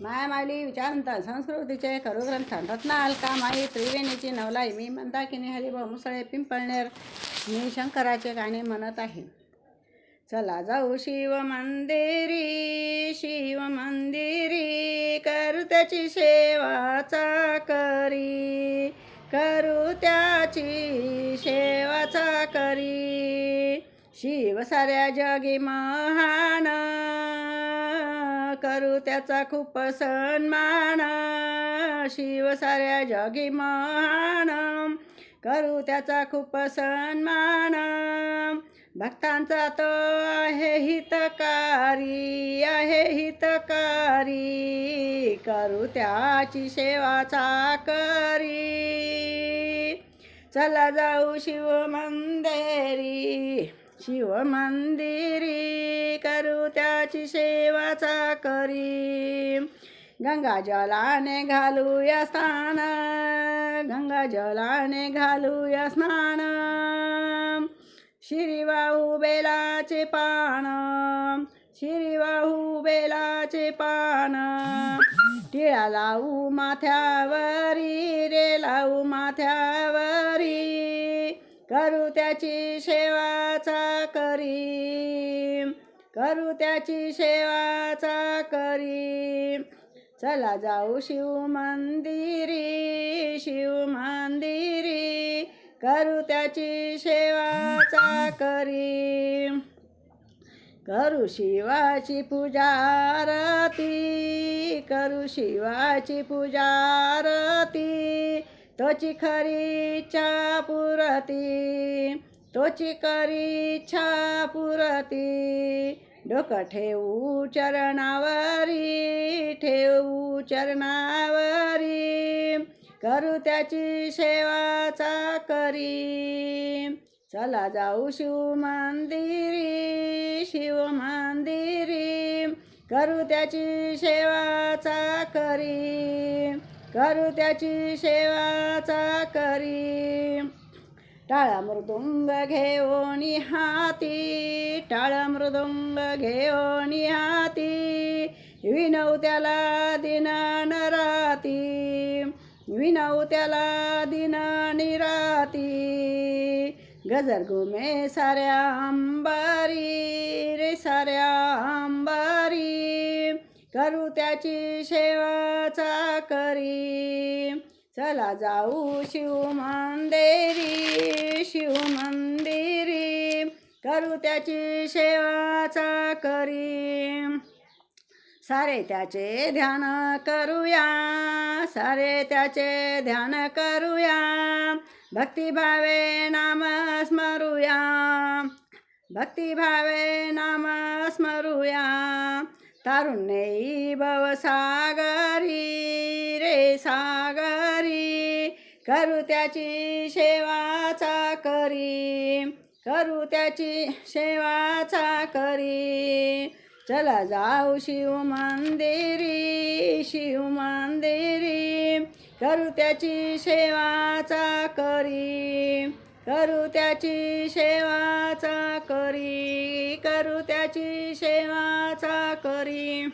मायामाली विचारंता संस्कृतीचे करुग्रंथ रत्नाल कामाई त्रिवेणीची नवलाई. मी मंदाकिनी हरिभाऊ मुसळे पिंपळनेर. मी शंकराचे गाणे म्हणत आहे. चला जाऊ शिव मंदिरी, शिव मंदिरी, करू त्याची सेवाचा करी, करू त्याची सेवाचा करी. शिव साऱ्या जगी महान, करू त्याचा खूप सन्मान. शिव साऱ्या जगी महान, करू त्याचा खूप सन्मान. भक्तांचा तो आहे हितकारी, आहे हितकारी, करू त्याची सेवाचा करी. चला जाऊ शिव मंदिरी, शिव मंदिरी, करू त्याची सेवाचा करी. गंगा जलाने घालूया स्नान, गंगा जलाने घालूया स्नान. शिरीवाहू बेलाचे पान, शिरीवाहू बेलाचे पान. टिळा लावू माथ्यावरी रे, लावू माथ्यावरी, करू त्याची सेवाचा करी, करू त्याची सेवाचा करी. चला जाऊ शिव मंदिरी, शिव मंदिरी, करू त्याची सेवाचा करी. करू शिवाची पूजा आरती, करू शिवाची पूजा आरती. तोची खरी इच्छा पुरती, तोची खरी इच्छा पुरती. डोकं ठेवू चरणावरी, ठेवू चरणावरी, करू त्याची सेवाचा करी. चला जाऊ शिव मंदिरी, शिव मंदिरी, करू त्याची सेवाचा करी, करू त्याची सेवाचा करी. टाळ मृदुंग घेऊन हाती, टाळ मृदुंग घेऊन हाती. विनव त्याला दिन नराती, विनव त्याला दिन निराती. गजर घुमे साऱ्या अंबारी रे, साऱ्या अंबारी, करू त्याची सेवाचा करी. चला जाऊ शिव मंदिरी, शिव मंदिरी, करू त्याची सेवाचा करी. सारे त्याचे ध्यान करूया, सारे त्याचे ध्यान करूया. भक्तिभावे नाम स्मरूया, भक्तिभावे नाम स्मरूया. तारुण्यी भवसागरी रे, सागरी, करू त्याची सेवाचा करी, करू त्याची सेवाचा करी. चला जाऊ शिव मंदिरी, शिव मंदिरी, करू त्याची सेवाचा करी, करू त्याची सेवाचा करी, करू त्याची सेवाचा करी.